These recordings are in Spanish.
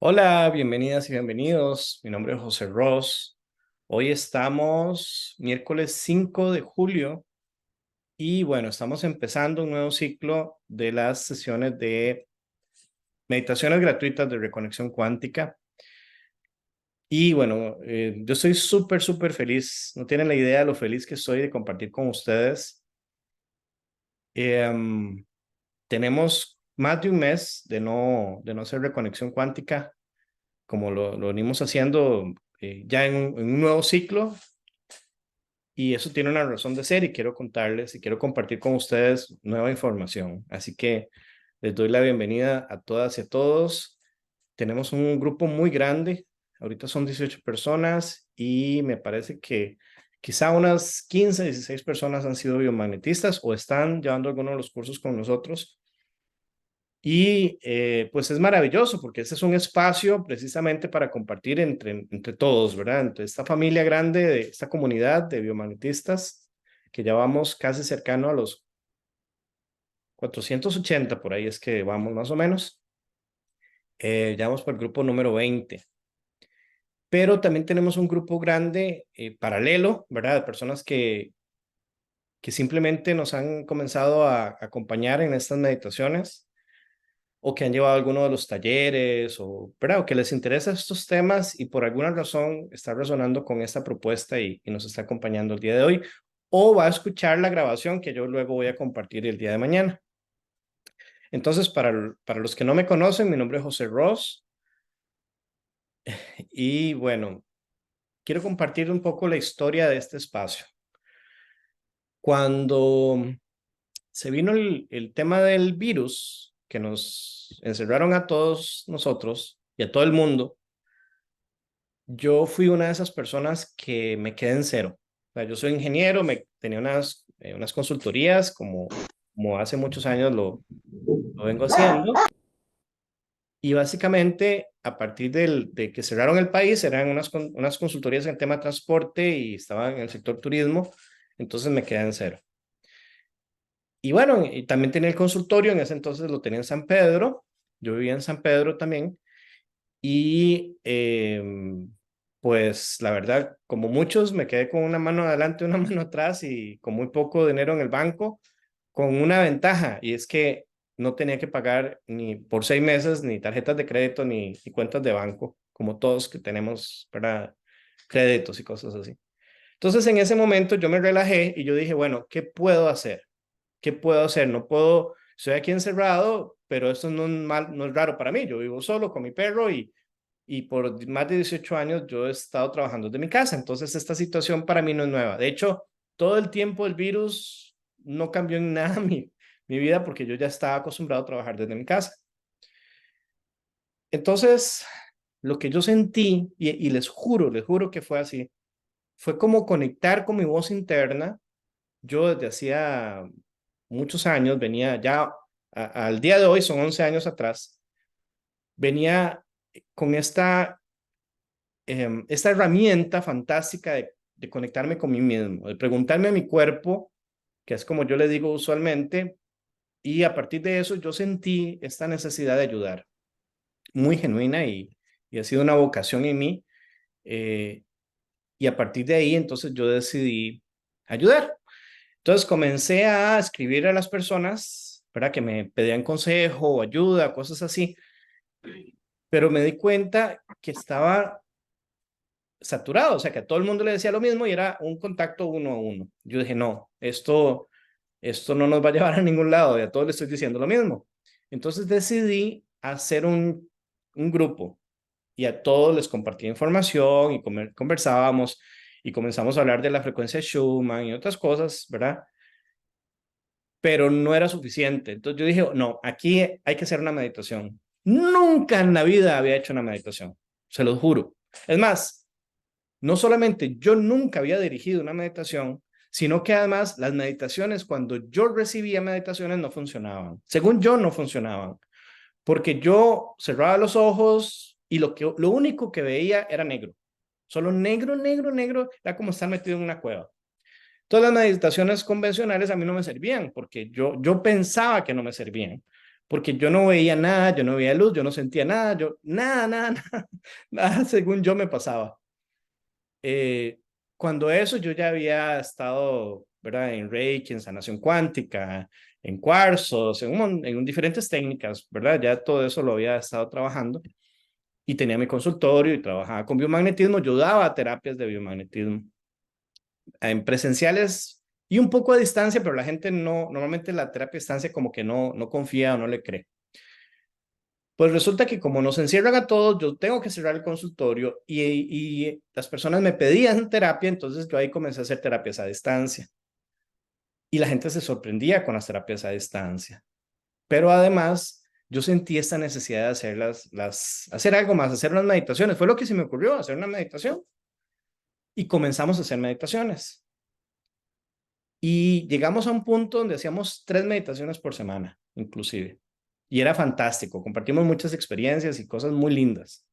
Hola, bienvenidas y bienvenidos. Mi nombre es José Ross. Hoy estamos miércoles 5 de julio y bueno, estamos empezando un nuevo ciclo de las sesiones de meditaciones gratuitas de reconexión cuántica. Y bueno, yo estoy súper feliz. No tienen la idea de lo feliz que estoy de compartir con ustedes. Em, Tenemos más de un mes de no hacer reconexión cuántica como lo venimos haciendo ya en un nuevo ciclo, y eso tiene una razón de ser y quiero contarles y quiero compartir con ustedes nueva información. Así que les doy la bienvenida a todas y a todos. Tenemos un grupo muy grande, ahorita son 18 personas y me parece que quizá unas 15, 16 personas han sido biomagnetistas o están llevando algunos de los cursos con nosotros. Y pues es maravilloso porque este es un espacio precisamente para compartir entre todos, ¿verdad? Entre esta familia grande, de esta comunidad de biomagnetistas, que ya vamos casi cercano a los 480, por ahí es que vamos más o menos. Ya vamos por el grupo número 20. Pero también tenemos un grupo grande paralelo, ¿verdad? De personas que simplemente nos han comenzado a acompañar en estas meditaciones o que han llevado alguno de los talleres o, ¿verdad? O que les interesa estos temas y por alguna razón está resonando con esta propuesta y nos está acompañando el día de hoy, o va a escuchar la grabación que yo luego voy a compartir el día de mañana. Entonces, para los que no me conocen, mi nombre es José Ross y bueno, quiero compartir un poco la historia de este espacio. Cuando se vino el tema del virus, que nos encerraron a todos nosotros y a todo el mundo, yo fui una de esas personas que me quedé en cero. O sea, yo soy ingeniero, tenía unas consultorías como hace muchos años lo vengo haciendo. Y básicamente, a partir de que cerraron el país, eran unas consultorías en tema de transporte y estaba en el sector turismo, entonces me quedé en cero. Y bueno, y también tenía el consultorio, en ese entonces lo tenía en San Pedro, yo vivía en San Pedro también. Y pues la verdad, como muchos, me quedé con una mano adelante, una mano atrás y con muy poco dinero en el banco, con una ventaja, y es que no tenía que pagar ni por 6 meses, ni tarjetas de crédito, ni cuentas de banco, como todos que tenemos para créditos y cosas así. Entonces en ese momento yo me relajé y yo dije, bueno, ¿qué puedo hacer? ¿Qué puedo hacer? No puedo, estoy aquí encerrado, pero esto no es raro para mí. Yo vivo solo con mi perro y por más de 18 años yo he estado trabajando desde mi casa, entonces esta situación para mí no es nueva. De hecho, todo el tiempo el virus no cambió en nada mi vida porque yo ya estaba acostumbrado a trabajar desde mi casa. Entonces, lo que yo sentí, y les juro que fue así, fue como conectar con mi voz interna. Yo desde hacía muchos años venía ya, al día de hoy son 11 años atrás, venía con esta herramienta fantástica de conectarme con mí mismo, de preguntarme a mi cuerpo, que es como yo le digo usualmente, y a partir de eso yo sentí esta necesidad de ayudar, muy genuina y ha sido una vocación en mí. eh, y a partir de ahí entonces yo decidí ayudar. Entonces comencé a escribir a las personas para que me pedían consejo o ayuda, cosas así, pero me di cuenta que estaba saturado, o sea, que a todo el mundo le decía lo mismo y era un contacto uno a uno. Yo dije, no, esto no nos va a llevar a ningún lado, y a todos les estoy diciendo lo mismo. Entonces decidí hacer un grupo y a todos les compartí información y conversábamos y comenzamos a hablar de la frecuencia Schumann y otras cosas, ¿verdad? Pero no era suficiente. Entonces yo dije, no, aquí hay que hacer una meditación. Nunca en la vida había hecho una meditación, se los juro. Es más, no solamente yo nunca había dirigido una meditación, sino que además las meditaciones, cuando yo recibía meditaciones, no funcionaban. Según yo, no funcionaban, porque yo cerraba los ojos y lo único que veía era negro. Solo negro, negro, negro, era como estar metido en una cueva. Todas las meditaciones convencionales a mí no me servían, porque yo pensaba que no me servían, porque yo no veía nada, yo no veía luz, yo no sentía nada, nada, nada según yo me pasaba. Eh, Cuando eso yo ya había estado, ¿verdad? En Reiki, en sanación cuántica, en cuarzos, en diferentes técnicas, ¿verdad? Ya todo eso lo había estado trabajando y tenía mi consultorio y trabajaba con biomagnetismo. Yo daba terapias de biomagnetismo en presenciales y un poco a distancia, pero la gente no, normalmente la terapia a distancia como que no confía o no le cree. Pues resulta que como nos encierran a todos, yo tengo que cerrar el consultorio y las personas me pedían terapia, entonces yo ahí comencé a hacer terapias a distancia. Y la gente se sorprendía con las terapias a distancia. Pero además, yo sentí esta necesidad de hacer hacer algo más, hacer unas meditaciones. Fue lo que se me ocurrió, hacer una meditación. Y comenzamos a hacer meditaciones. Y llegamos a un punto donde hacíamos 3 meditaciones por semana, inclusive. Y era fantástico. Compartimos muchas experiencias y cosas muy lindas.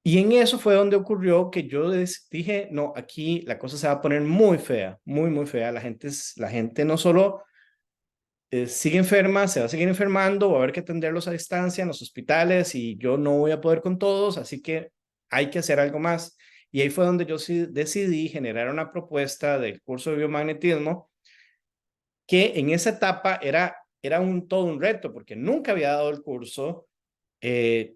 Y en eso fue donde ocurrió que yo dije, no, aquí la cosa se va a poner muy fea, muy fea. La gente no solo sigue enferma, se va a seguir enfermando, va a haber que atenderlos a distancia en los hospitales y yo no voy a poder con todos, así que hay que hacer algo más. Y ahí fue donde yo sí decidí generar una propuesta del curso de biomagnetismo que en esa etapa era todo un reto porque nunca había dado el curso. Eh,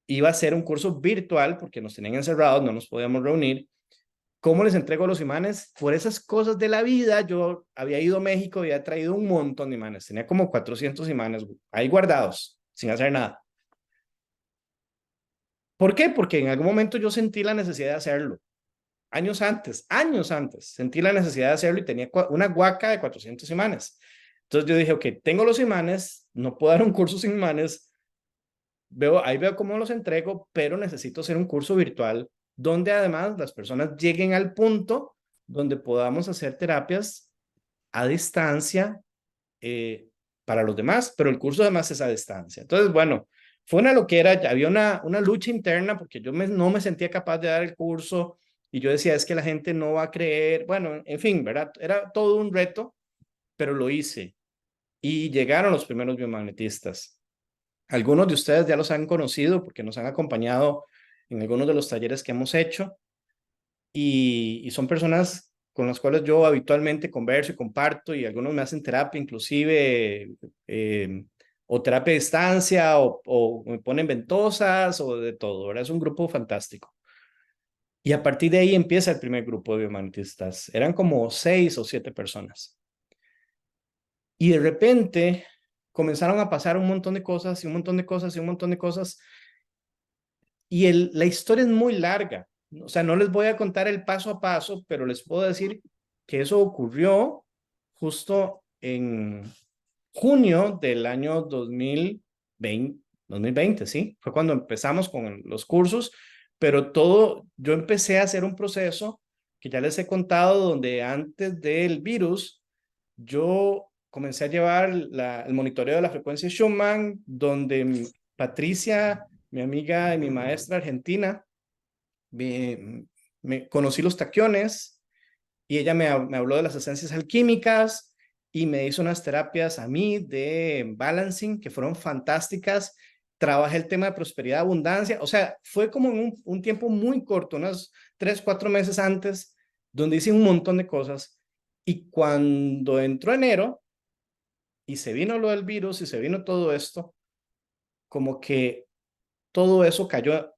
Iba a ser un curso virtual porque nos tenían encerrados, no nos podíamos reunir. ¿Cómo les entrego los imanes? Por esas cosas de la vida, yo había ido a México y había traído un montón de imanes. Tenía como 400 imanes ahí guardados, sin hacer nada. ¿Por qué? Porque en algún momento yo sentí la necesidad de hacerlo. Años antes, sentí la necesidad de hacerlo y tenía una guaca de 400 imanes. Entonces yo dije, ok, tengo los imanes, no puedo dar un curso sin imanes, ahí veo cómo los entrego, pero necesito hacer un curso virtual donde además las personas lleguen al punto donde podamos hacer terapias a distancia eh, para los demás, pero el curso además es a distancia. Entonces, bueno, fue una loquera, había una lucha interna porque no me sentía capaz de dar el curso y yo decía, es que la gente no va a creer, bueno, en fin, ¿verdad? Era todo un reto, pero lo hice y llegaron los primeros biomagnetistas. Algunos de ustedes ya los han conocido porque nos han acompañado en algunos de los talleres que hemos hecho y son personas con las cuales yo habitualmente converso y comparto y algunos me hacen terapia inclusive o terapia a distancia o me ponen ventosas o de todo, ¿verdad? Es un grupo fantástico. Y a partir de ahí empieza el primer grupo de biomagnetistas. Eran como 6 o 7 personas. Y de repente comenzaron a pasar un montón de cosas y un montón de cosas y un montón de cosas. Y la historia es muy larga. O sea, no les voy a contar el paso a paso, pero les puedo decir que eso ocurrió justo en junio del año 2020, ¿sí? Fue cuando empezamos con los cursos, pero yo empecé a hacer un proceso que ya les he contado, donde antes del virus, yo comencé a llevar el monitoreo de la frecuencia Schumann, donde Patricia, mi amiga y mi maestra argentina, me conocí los taquiones y ella me habló de las esencias alquímicas y me hizo unas terapias a mí de balancing que fueron fantásticas. Trabajé el tema de prosperidad, abundancia, o sea, fue como en un tiempo muy corto, unos 3, 4 meses antes, donde hice un montón de cosas. Y cuando entró enero y se vino lo del virus y se vino todo esto, como que todo eso cayó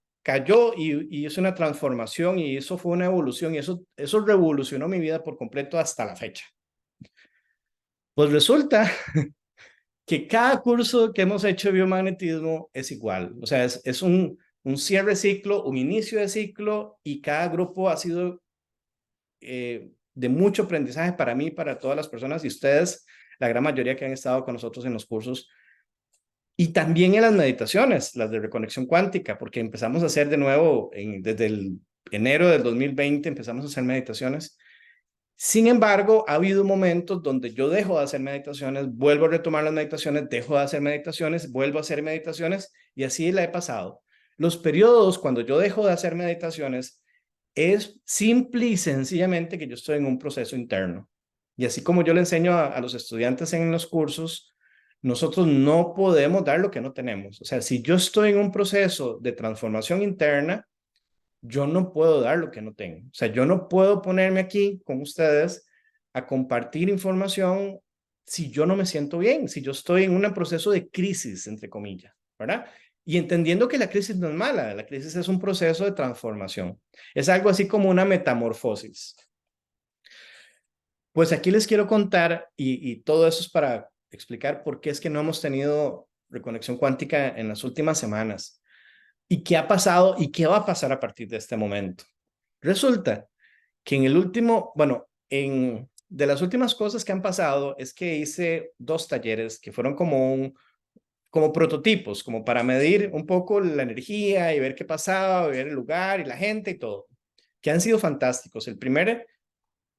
y hizo una transformación y eso fue una evolución y eso revolucionó mi vida por completo hasta la fecha. Pues resulta que cada curso que hemos hecho de biomagnetismo es igual, o sea, es un cierre de ciclo, un inicio de ciclo y cada grupo ha sido de mucho aprendizaje para mí, para todas las personas y ustedes, la gran mayoría que han estado con nosotros en los cursos. Y también en las meditaciones, las de reconexión cuántica, porque empezamos a hacer de nuevo, desde el enero del 2020 empezamos a hacer meditaciones. Sin embargo, ha habido momentos donde yo dejo de hacer meditaciones, vuelvo a retomar las meditaciones, dejo de hacer meditaciones, vuelvo a hacer meditaciones y así la he pasado. Los periodos cuando yo dejo de hacer meditaciones es simple y sencillamente que yo estoy en un proceso interno. Y así como yo le enseño a los estudiantes en los cursos, nosotros no podemos dar lo que no tenemos. O sea, si yo estoy en un proceso de transformación interna, yo no puedo dar lo que no tengo. O sea, yo no puedo ponerme aquí con ustedes a compartir información si yo no me siento bien, si yo estoy en un proceso de crisis, entre comillas, ¿verdad? Y entendiendo que la crisis no es mala, la crisis es un proceso de transformación. Es algo así como una metamorfosis. Pues aquí les quiero contar, y todo eso es para explicar por qué es que no hemos tenido reconexión cuántica en las últimas semanas y qué ha pasado y qué va a pasar a partir de este momento. Resulta que en el último, bueno, de las últimas cosas que han pasado es que hice 2 talleres que fueron como prototipos, como para medir un poco la energía y ver qué pasaba, ver el lugar y la gente y todo, que han sido fantásticos. El primer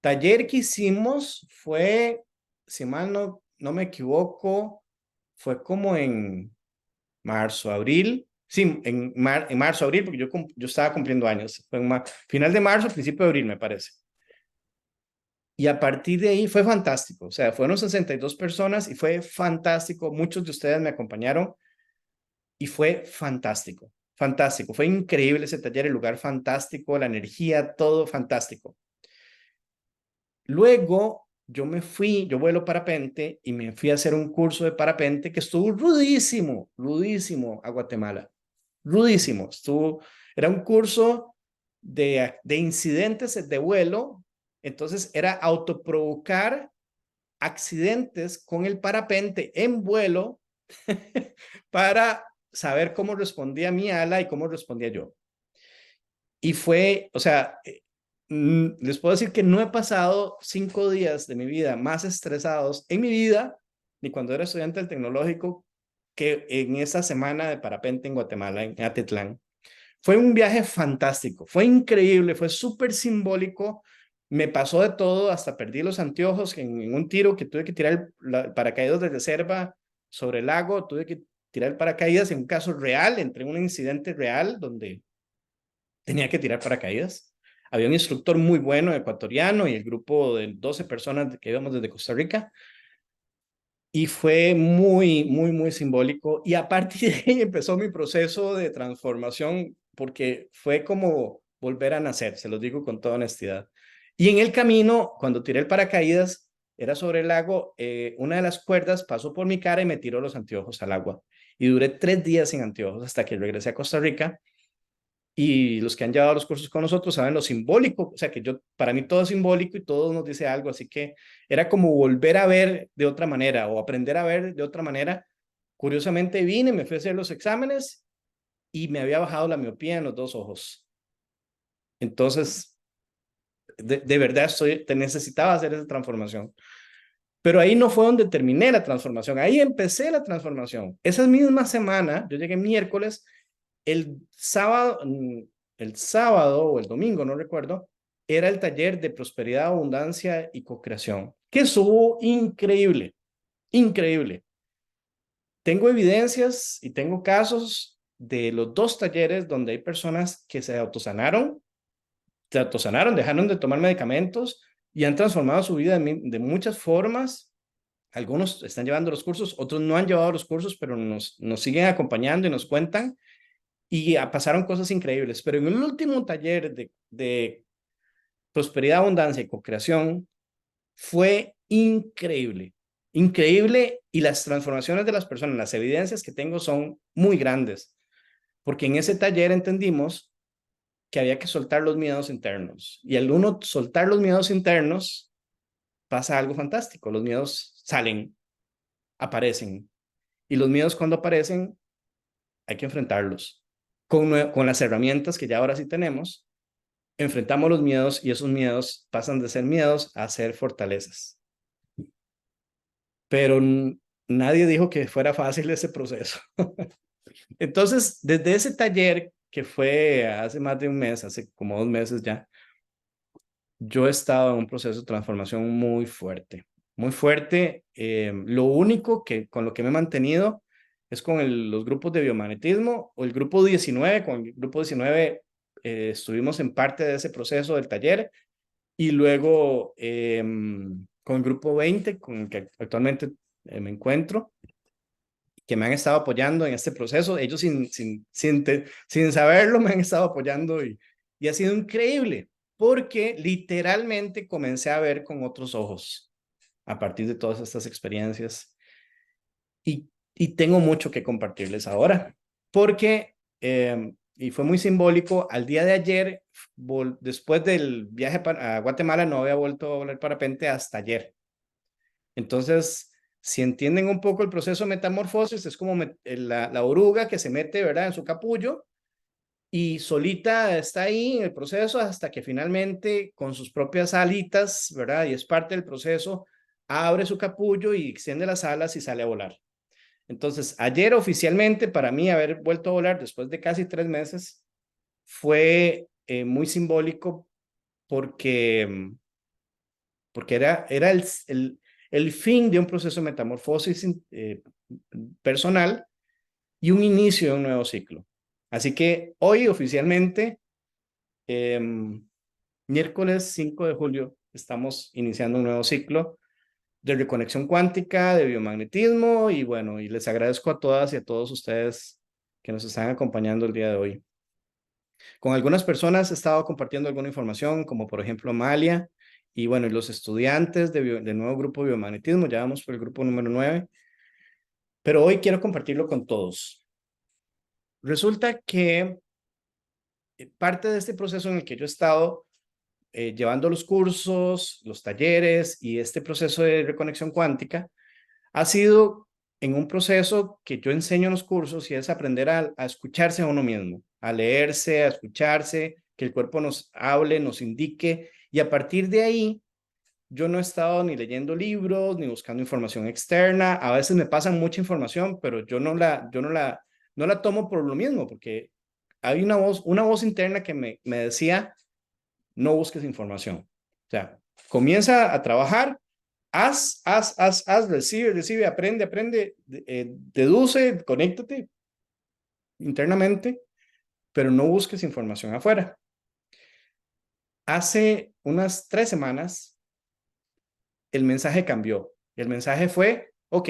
taller que hicimos fue, si mal no me equivoco, fue como en marzo, abril. Sí, en marzo, abril, porque yo estaba cumpliendo años. Fue en final de marzo, principio de abril, me parece. Y a partir de ahí fue fantástico. O sea, fueron 62 personas y fue fantástico. Muchos de ustedes me acompañaron y fue fantástico. Fantástico. Fue increíble ese taller, el lugar fantástico, la energía, todo fantástico. Luego yo vuelo parapente y me fui a hacer un curso de parapente que estuvo rudísimo, rudísimo a Guatemala. Rudísimo. Era un curso de incidentes de vuelo. Entonces era autoprovocar accidentes con el parapente en vuelo para saber cómo respondía mi ala y cómo respondía yo. Y fue, o sea, les puedo decir que no he pasado 5 días de mi vida más estresados en mi vida, ni cuando era estudiante del tecnológico, que en esa semana de parapente en Guatemala, en Atitlán. Fue un viaje fantástico, fue increíble, fue súper simbólico. Me pasó de todo, hasta perdí los anteojos en un tiro que tuve que tirar el paracaídas de reserva sobre el lago, tuve que tirar el paracaídas en un caso real, entré en un incidente real donde tenía que tirar paracaídas. Había un instructor muy bueno, ecuatoriano, y el grupo de 12 personas que íbamos desde Costa Rica. Y fue muy, muy, muy simbólico. Y a partir de ahí empezó mi proceso de transformación, porque fue como volver a nacer, se los digo con toda honestidad. Y en el camino, cuando tiré el paracaídas, era sobre el lago, una de las cuerdas pasó por mi cara y me tiró los anteojos al agua. Y duré 3 días sin anteojos hasta que regresé a Costa Rica. Y los que han llevado los cursos con nosotros saben lo simbólico, o sea que para mí todo es simbólico y todo nos dice algo, así que era como volver a ver de otra manera o aprender a ver de otra manera. Curiosamente vine, me fui a hacer los exámenes y me había bajado la miopía en los 2 ojos. Entonces, de verdad te necesitaba hacer esa transformación. Pero ahí no fue donde terminé la transformación, ahí empecé la transformación. Esa misma semana, yo llegué miércoles, el sábado, el sábado o el domingo, no recuerdo, era el taller de prosperidad, abundancia y co-creación, que estuvo increíble, increíble. Tengo evidencias y tengo casos de los 2 talleres donde hay personas que se autosanaron, dejaron de tomar medicamentos y han transformado su vida de muchas formas. Algunos están llevando los cursos, otros no han llevado los cursos, pero nos siguen acompañando y nos cuentan y pasaron cosas increíbles. Pero en el último taller de prosperidad, abundancia y co-creación fue increíble, increíble, y las transformaciones de las personas, las evidencias que tengo son muy grandes, porque en ese taller entendimos que había que soltar los miedos internos, y al uno soltar los miedos internos pasa algo fantástico, los miedos salen, aparecen, y los miedos cuando aparecen hay que enfrentarlos con las herramientas que ya ahora sí tenemos. Enfrentamos los miedos y esos miedos pasan de ser miedos a ser fortalezas. Pero nadie dijo que fuera fácil ese proceso. Entonces, desde ese taller que fue hace más de un mes, hace como 2 meses ya, yo he estado en un proceso de transformación muy fuerte, muy fuerte. Lo único que con lo que me he mantenido es con los grupos de biomagnetismo o el grupo 19. Con el grupo 19 estuvimos en parte de ese proceso del taller, y luego con el grupo 20, con el que actualmente me encuentro. que me han estado apoyando en este proceso. Ellos sin saberlo me han estado apoyando y ha sido increíble porque literalmente comencé a ver con otros ojos a partir de todas estas experiencias y tengo mucho que compartirles ahora porque, y fue muy simbólico, al día de ayer, después del viaje a Guatemala, no había vuelto a volar parapente hasta ayer. Entonces, si entienden un poco el proceso de metamorfosis, es como la oruga que se mete, ¿verdad?, en su capullo y solita está ahí en el proceso hasta que finalmente con sus propias alitas, ¿verdad?, y es parte del proceso, abre su capullo y extiende las alas y sale a volar. Entonces, ayer oficialmente para mí haber vuelto a volar después de casi 3 meses fue muy simbólico porque, porque era el fin de un proceso de metamorfosis personal y un inicio de un nuevo ciclo. Así que hoy oficialmente, eh, miércoles 5 de julio, estamos iniciando un nuevo ciclo de reconexión cuántica, de biomagnetismo y bueno, y les agradezco a todas y a todos ustedes que nos están acompañando el día de hoy. Con algunas personas he estado compartiendo alguna información, como por ejemplo Amalia, y bueno, y los estudiantes del nuevo grupo de biomagnetismo, ya vamos por el grupo número 9, pero hoy quiero compartirlo con todos. Resulta que parte de este proceso en el que yo he estado llevando los cursos, los talleres y este proceso de reconexión cuántica, ha sido en un proceso que yo enseño en los cursos y es aprender a escucharse a uno mismo, a leerse, a escucharse, que el cuerpo nos hable, nos indique y a partir de ahí yo no he estado ni leyendo libros ni buscando información externa. A veces me pasan mucha información, pero yo no la tomo por lo mismo, porque hay una voz interna que me decía, no busques información. O sea, comienza a trabajar, haz, recibe, aprende, deduce, conéctate internamente, pero no busques información afuera. Hace unas 3 semanas, el mensaje cambió. El mensaje fue, ok,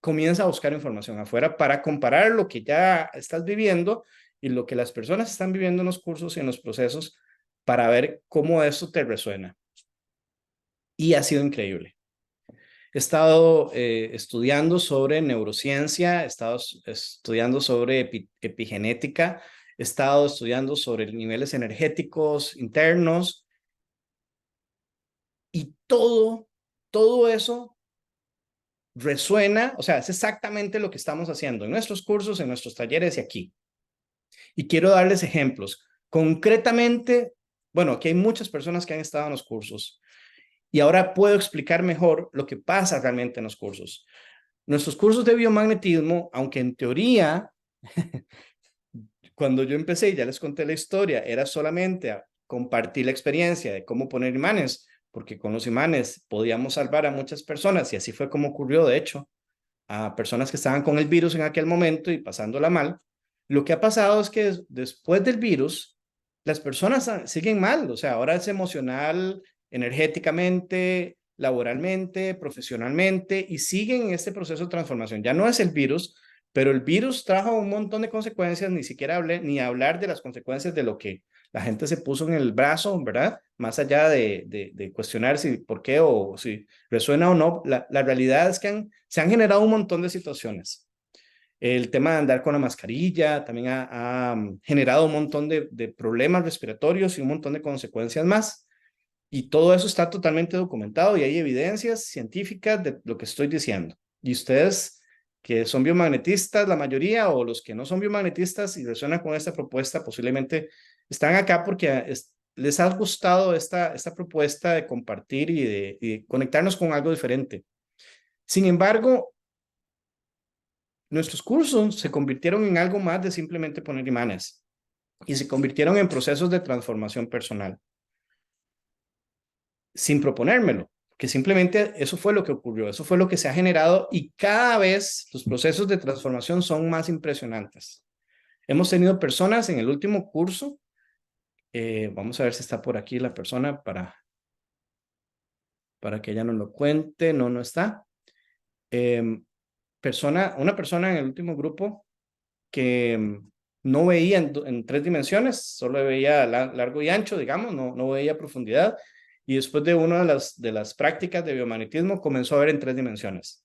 comienza a buscar información afuera para comparar lo que ya estás viviendo y lo que las personas están viviendo en los cursos y en los procesos para ver cómo eso te resuena. Y ha sido increíble. He estado estudiando sobre neurociencia, he estado estudiando sobre epigenética, he estado estudiando sobre niveles energéticos internos y todo eso resuena, o sea, es exactamente lo que estamos haciendo en nuestros cursos, en nuestros talleres y aquí. Y quiero darles ejemplos. Concretamente, bueno, aquí hay muchas personas que han estado en los cursos y ahora puedo explicar mejor lo que pasa realmente en los cursos. Nuestros cursos de biomagnetismo, aunque en teoría, cuando yo empecé, ya les conté la historia, era solamente a compartir la experiencia de cómo poner imanes, porque con los imanes podíamos salvar a muchas personas y así fue como ocurrió, de hecho, a personas que estaban con el virus en aquel momento y pasándola mal. Lo que ha pasado es que después del virus, las personas siguen mal, o sea, ahora es emocional, energéticamente, laboralmente, profesionalmente, y siguen en este proceso de transformación. Ya no es el virus, pero el virus trajo un montón de consecuencias, ni siquiera hablé, ni hablar de las consecuencias de lo que la gente se puso en el brazo, ¿verdad? Más allá de cuestionar si por qué o si resuena o no, la realidad es que se han generado un montón de situaciones. El tema de andar con la mascarilla también ha generado un montón de problemas respiratorios y un montón de consecuencias más. Y todo eso está totalmente documentado y hay evidencias científicas de lo que estoy diciendo. Y ustedes que son biomagnetistas, la mayoría, o los que no son biomagnetistas y resuenan con esta propuesta, posiblemente están acá porque les ha gustado esta propuesta de compartir y de conectarnos con algo diferente. Sin embargo, nuestros cursos se convirtieron en algo más de simplemente poner imanes y se convirtieron en procesos de transformación personal, sin proponérmelo, que simplemente eso fue lo que ocurrió, eso fue lo que se ha generado y cada vez los procesos de transformación son más impresionantes. Hemos tenido personas en el último curso, vamos a ver si está por aquí la persona para que ella nos lo cuente, no está. una persona en el último grupo que no veía en 3 dimensiones, solo veía largo y ancho, digamos, no veía profundidad. Y después de una de las prácticas de biomagnetismo comenzó a ver en 3 dimensiones.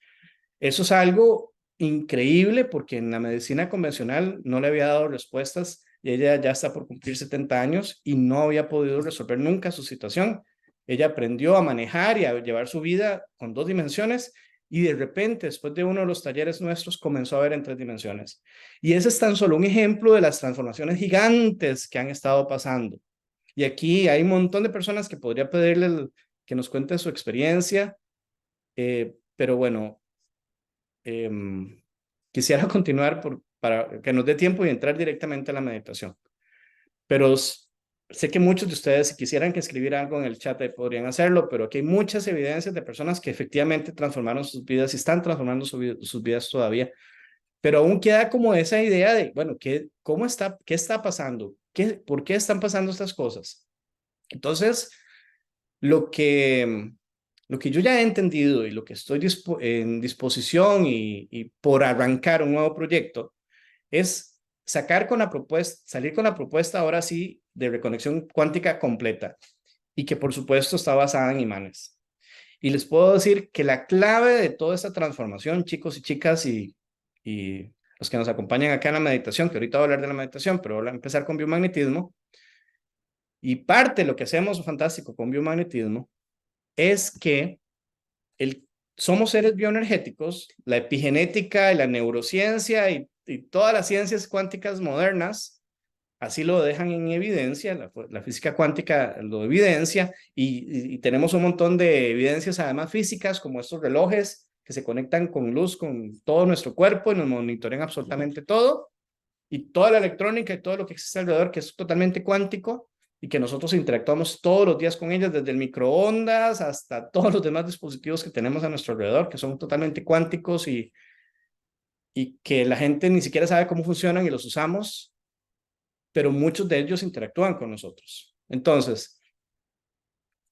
Eso es algo increíble porque en la medicina convencional no le había dado respuestas y ella ya está por cumplir 70 años y no había podido resolver nunca su situación. Ella aprendió a manejar y a llevar su vida con 2 dimensiones y de repente, después de uno de los talleres nuestros, comenzó a ver en 3 dimensiones. Y ese es tan solo un ejemplo de las transformaciones gigantes que han estado pasando. Y aquí hay un montón de personas que podría pedirle que nos cuenten su experiencia, pero bueno, eh, quisiera continuar para que nos dé tiempo y entrar directamente a la meditación. Pero sé que muchos de ustedes, si quisieran que escribiera algo en el chat, podrían hacerlo, pero aquí hay muchas evidencias de personas que efectivamente transformaron sus vidas y están transformando sus vidas todavía. Pero aún queda como esa idea de, bueno, ¿qué está pasando? ¿Por qué están pasando estas cosas? Entonces, lo que, lo que yo ya he entendido y lo que estoy en disposición y por arrancar un nuevo proyecto es salir con la propuesta ahora sí de reconexión cuántica completa y que por supuesto está basada en imanes. Y les puedo decir que la clave de toda esta transformación, chicos y chicas y los que nos acompañan acá en la meditación, que ahorita voy a hablar de la meditación, pero voy a empezar con biomagnetismo, y parte de lo que hacemos fantástico con biomagnetismo es que el, somos seres bioenergéticos, la epigenética y la neurociencia y todas las ciencias cuánticas modernas así lo dejan en evidencia, la física cuántica lo evidencia y tenemos un montón de evidencias además físicas como estos relojes que se conectan con luz con todo nuestro cuerpo y nos monitorean absolutamente todo y toda la electrónica y todo lo que existe alrededor que es totalmente cuántico y que nosotros interactuamos todos los días con ellas, desde el microondas hasta todos los demás dispositivos que tenemos a nuestro alrededor, que son totalmente cuánticos y que la gente ni siquiera sabe cómo funcionan y los usamos, pero muchos de ellos interactúan con nosotros. Entonces,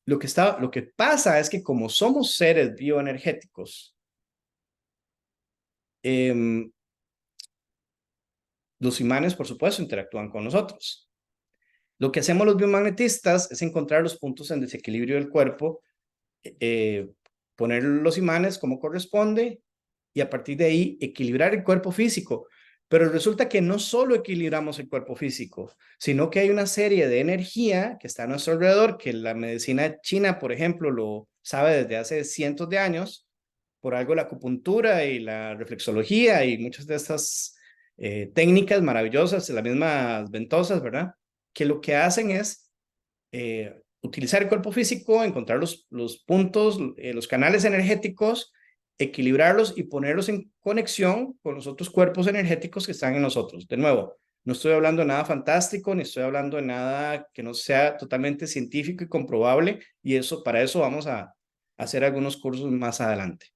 lo que pasa es que como somos seres bioenergéticos, eh, los imanes, por supuesto, interactúan con nosotros. Lo que hacemos los biomagnetistas es encontrar los puntos en desequilibrio del cuerpo, eh, poner los imanes como corresponde y a partir de ahí equilibrar el cuerpo físico. Pero resulta que no solo equilibramos el cuerpo físico, sino que hay una serie de energía que está a nuestro alrededor, que la medicina china, por ejemplo, lo sabe desde hace cientos de años, por algo la acupuntura y la reflexología y muchas de estas técnicas maravillosas, las mismas ventosas, ¿verdad? Que lo que hacen es utilizar el cuerpo físico, encontrar los puntos, los canales energéticos, equilibrarlos y ponerlos en conexión con los otros cuerpos energéticos que están en nosotros. De nuevo, no estoy hablando de nada fantástico, ni estoy hablando de nada que no sea totalmente científico y comprobable, y para eso vamos a hacer algunos cursos más adelante.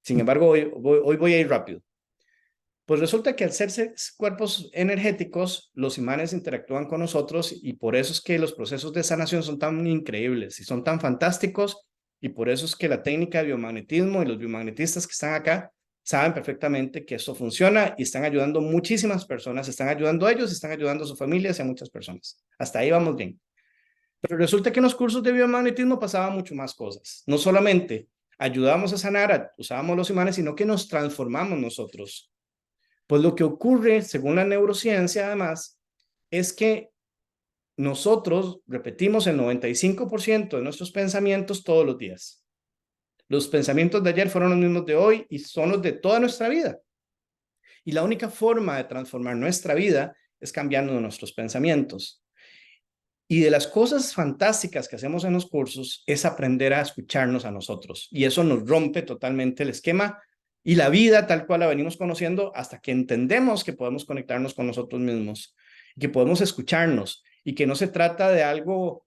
Sin embargo, hoy voy a ir rápido. Pues resulta que al ser cuerpos energéticos, los imanes interactúan con nosotros y por eso es que los procesos de sanación son tan increíbles y son tan fantásticos y por eso es que la técnica de biomagnetismo y los biomagnetistas que están acá saben perfectamente que esto funciona y están ayudando muchísimas personas, están ayudando a ellos, están ayudando a sus familias y a muchas personas. Hasta ahí vamos bien. Pero resulta que en los cursos de biomagnetismo pasaban mucho más cosas. No solamente ayudábamos a sanar, usábamos los imanes, sino que nos transformamos nosotros. Pues lo que ocurre, según la neurociencia, además, es que nosotros repetimos el 95% de nuestros pensamientos todos los días. Los pensamientos de ayer fueron los mismos de hoy y son los de toda nuestra vida. Y la única forma de transformar nuestra vida es cambiando nuestros pensamientos. Y de las cosas fantásticas que hacemos en los cursos es aprender a escucharnos a nosotros. Y eso nos rompe totalmente el esquema y la vida tal cual la venimos conociendo hasta que entendemos que podemos conectarnos con nosotros mismos, que podemos escucharnos y que no se trata de algo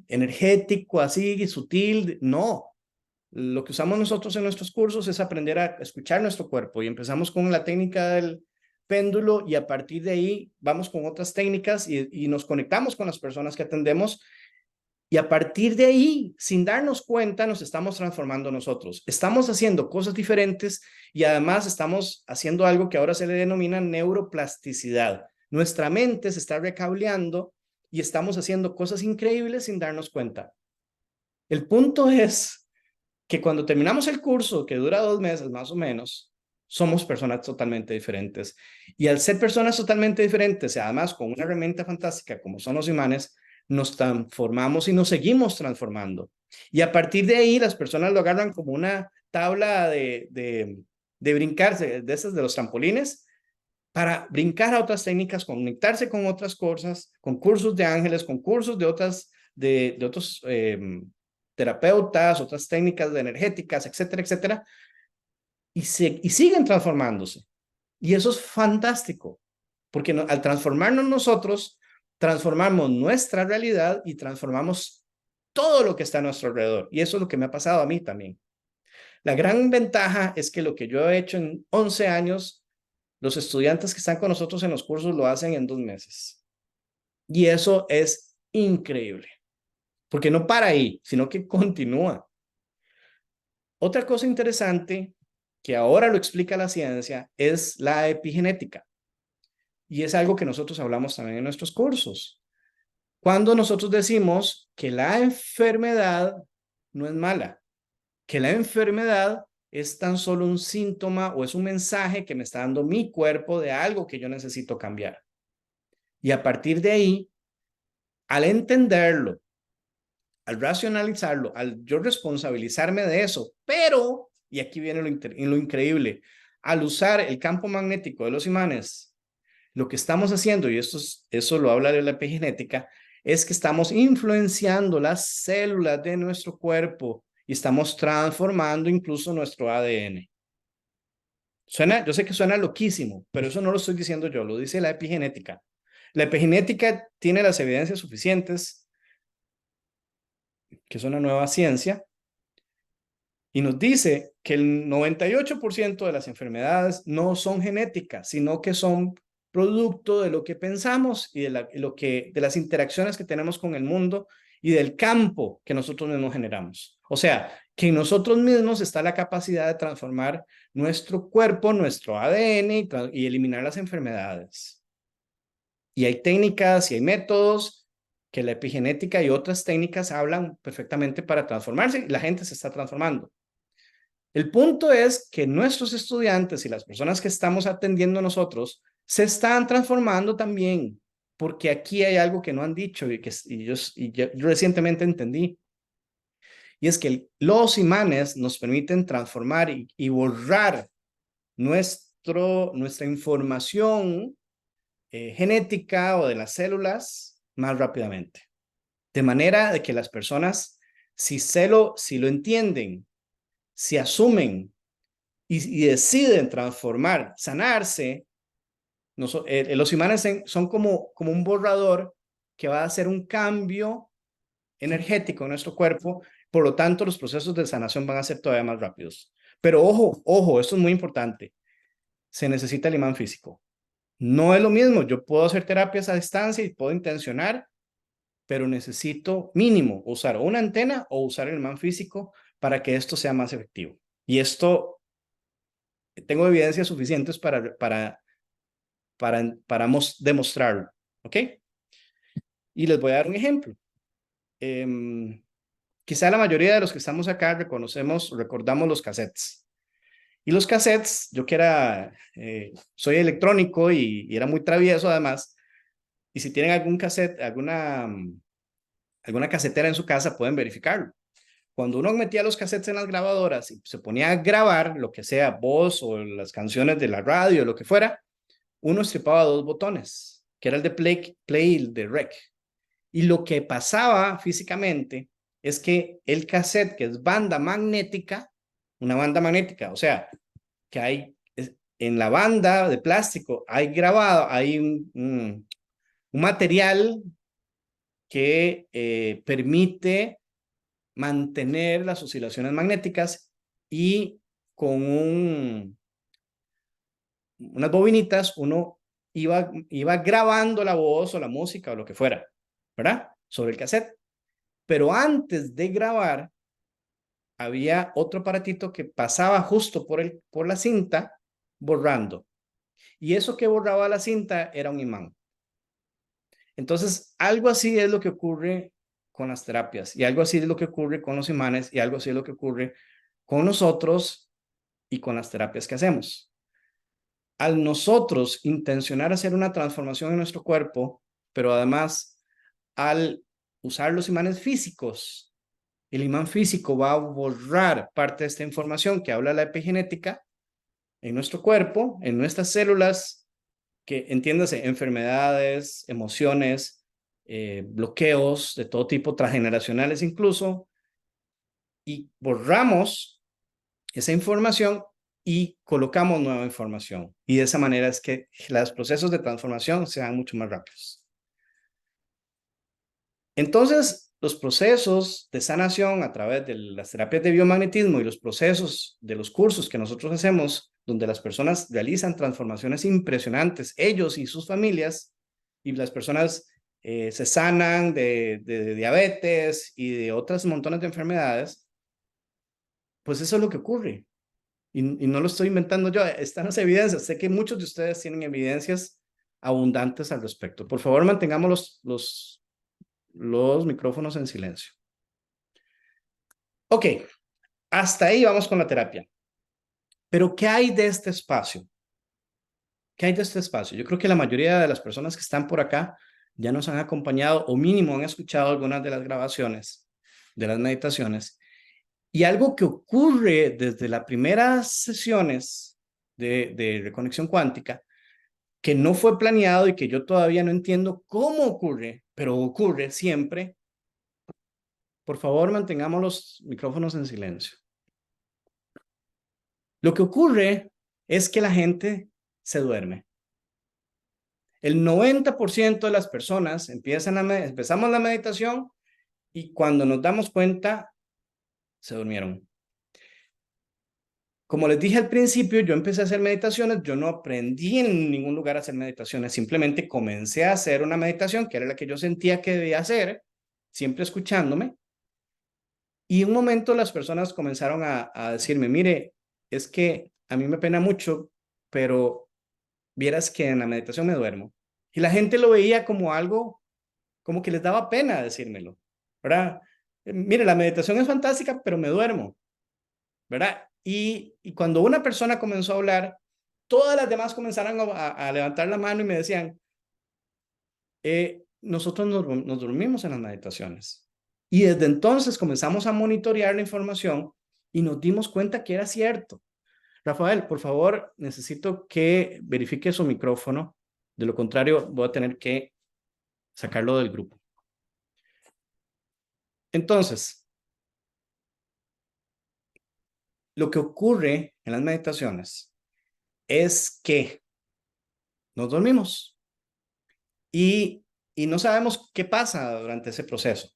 energético, así, sutil. No, lo que usamos nosotros en nuestros cursos es aprender a escuchar nuestro cuerpo y empezamos con la técnica del péndulo y a partir de ahí vamos con otras técnicas y nos conectamos con las personas que atendemos Y a partir de ahí, sin darnos cuenta, nos estamos transformando nosotros. Estamos haciendo cosas diferentes y además estamos haciendo algo que ahora se le denomina neuroplasticidad. Nuestra mente se está recableando y estamos haciendo cosas increíbles sin darnos cuenta. El punto es que cuando terminamos el curso, que dura 2 meses más o menos, somos personas totalmente diferentes. Y al ser personas totalmente diferentes, y además con una herramienta fantástica como son los imanes, nos transformamos y nos seguimos transformando. Y a partir de ahí, las personas lo agarran como una tabla de brincarse, de esas de los trampolines, para brincar a otras técnicas, conectarse con otras cosas, con cursos de ángeles, con cursos de otros terapeutas, otras técnicas de energéticas, etcétera, etcétera, y siguen transformándose. Y eso es fantástico, porque al transformarnos nosotros, transformamos nuestra realidad y transformamos todo lo que está a nuestro alrededor. Y eso es lo que me ha pasado a mí también. La gran ventaja es que lo que yo he hecho en 11 años, los estudiantes que están con nosotros en los cursos lo hacen en 2 meses. Y eso es increíble, porque no para ahí, sino que continúa. Otra cosa interesante que ahora lo explica la ciencia es la epigenética. Y es algo que nosotros hablamos también en nuestros cursos. Cuando nosotros decimos que la enfermedad no es mala, que la enfermedad es tan solo un síntoma o es un mensaje que me está dando mi cuerpo de algo que yo necesito cambiar. Y a partir de ahí, al entenderlo, al racionalizarlo, al yo responsabilizarme de eso, pero, y aquí viene lo increíble, al usar el campo magnético de los imanes, lo que estamos haciendo, y eso lo habla de la epigenética, es que estamos influenciando las células de nuestro cuerpo y estamos transformando incluso nuestro ADN. Yo sé que suena loquísimo, pero eso no lo estoy diciendo yo, lo dice la epigenética. La epigenética tiene las evidencias suficientes, que es una nueva ciencia, y nos dice que el 98% de las enfermedades no son genéticas, sino que son producto de lo que pensamos y de las interacciones que tenemos con el mundo y del campo que nosotros mismos generamos. O sea, que en nosotros mismos está la capacidad de transformar nuestro cuerpo, nuestro ADN y eliminar las enfermedades. Y hay técnicas y hay métodos que la epigenética y otras técnicas hablan perfectamente para transformarse y la gente se está transformando. El punto es que nuestros estudiantes y las personas que estamos atendiendo nosotros se están transformando también, porque aquí hay algo que no han dicho yo recientemente entendí, y es que los imanes nos permiten transformar y borrar nuestra información genética o de las células más rápidamente. De manera de que las personas, si lo entienden, si asumen y deciden transformar, sanarse, los imanes son como un borrador que va a hacer un cambio energético en nuestro cuerpo, por lo tanto los procesos de sanación van a ser todavía más rápidos. Pero ojo, esto es muy importante, se necesita el imán físico. No es lo mismo, yo puedo hacer terapias a distancia y puedo intencionar, pero necesito mínimo usar una antena o usar el imán físico para que esto sea más efectivo. Y esto tengo evidencias suficientes para demostrarlo, ¿ok? Y les voy a dar un ejemplo. Quizá la mayoría de los que estamos acá recordamos los cassettes. Y los cassettes, yo que soy electrónico y era muy travieso además, y si tienen algún cassette, alguna casetera en su casa, pueden verificarlo. Cuando uno metía los cassettes en las grabadoras y se ponía a grabar lo que sea, voz o las canciones de la radio, lo que fuera, uno estripaba dos botones, que era el de play y el de rec. Y lo que pasaba físicamente es que el cassette, que es banda magnética, una banda magnética, o sea, que en la banda de plástico hay un material que permite mantener las oscilaciones magnéticas y con unas bobinitas uno iba grabando la voz o la música o lo que fuera, ¿verdad? Sobre el cassette. Pero antes de grabar, había otro aparatito que pasaba justo por la cinta borrando. Y eso que borraba la cinta era un imán. Entonces, algo así es lo que ocurre con las terapias y algo así es lo que ocurre con los imanes y algo así es lo que ocurre con nosotros y con las terapias que hacemos. Al nosotros intencionar hacer una transformación en nuestro cuerpo, pero además al usar los imanes físicos, el imán físico va a borrar parte de esta información que habla la epigenética en nuestro cuerpo, en nuestras células, que entiéndase, enfermedades, emociones, bloqueos de todo tipo, transgeneracionales incluso, y borramos esa información y colocamos nueva información. Y de esa manera es que los procesos de transformación sean mucho más rápidos. Entonces, los procesos de sanación a través de las terapias de biomagnetismo y los procesos de los cursos que nosotros hacemos, donde las personas realizan transformaciones impresionantes, ellos y sus familias, y las personas se sanan de diabetes y de otras montones de enfermedades, pues eso es lo que ocurre. Y no lo estoy inventando yo, están las evidencias. Sé que muchos de ustedes tienen evidencias abundantes al respecto. Por favor, mantengamos los micrófonos en silencio. Ok, hasta ahí vamos con la terapia. Pero, ¿qué hay de este espacio? ¿Qué hay de este espacio? Yo creo que la mayoría de las personas que están por acá ya nos han acompañado o mínimo han escuchado algunas de las grabaciones de las meditaciones. Y algo que ocurre desde las primeras sesiones de reconexión cuántica, que no fue planeado y que yo todavía no entiendo cómo ocurre, pero ocurre siempre. Por favor, mantengamos los micrófonos en silencio. Lo que ocurre es que la gente se duerme. El 90% de las personas empezamos la meditación y cuando nos damos cuenta, se durmieron. Como les dije al principio, yo empecé a hacer meditaciones, yo no aprendí en ningún lugar a hacer meditaciones, simplemente comencé a hacer una meditación que era la que yo sentía que debía hacer, siempre escuchándome. Y un momento las personas comenzaron a decirme, mire, es que a mí me pena mucho, pero vieras que en la meditación me duermo. Y la gente lo veía como algo, como que les daba pena decírmelo, ¿verdad? Mire, la meditación es fantástica, pero me duermo, ¿verdad? Y cuando una persona comenzó a hablar, todas las demás comenzaron a levantar la mano y me decían, nosotros nos dormimos en las meditaciones. Y desde entonces comenzamos a monitorear la información y nos dimos cuenta que era cierto. Rafael, por favor, necesito que verifique su micrófono. De lo contrario, voy a tener que sacarlo del grupo. Entonces, lo que ocurre en las meditaciones es que nos dormimos y no sabemos qué pasa durante ese proceso,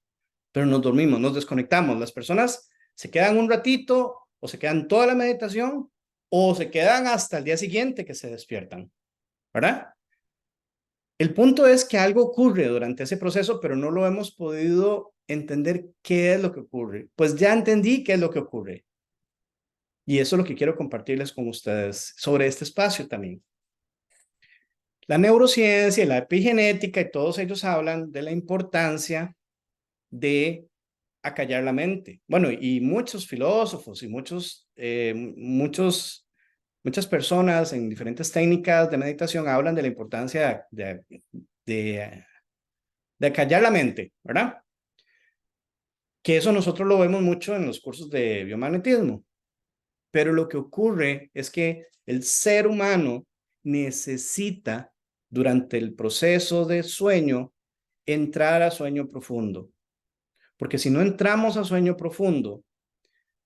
pero nos dormimos, nos desconectamos. Las personas se quedan un ratito o se quedan toda la meditación o se quedan hasta el día siguiente que se despiertan, ¿verdad? El punto es que algo ocurre durante ese proceso, pero no lo hemos podido entender qué es lo que ocurre. Pues ya entendí qué es lo que ocurre. Y eso es lo que quiero compartirles con ustedes sobre este espacio también. La neurociencia, la epigenética y todos ellos hablan de la importancia de acallar la mente. Bueno, y muchos filósofos y muchas personas en diferentes técnicas de meditación hablan de la importancia de acallar la mente, ¿verdad? Que eso nosotros lo vemos mucho en los cursos de biomagnetismo. Pero lo que ocurre es que el ser humano necesita, durante el proceso de sueño, entrar a sueño profundo. Porque si no entramos a sueño profundo,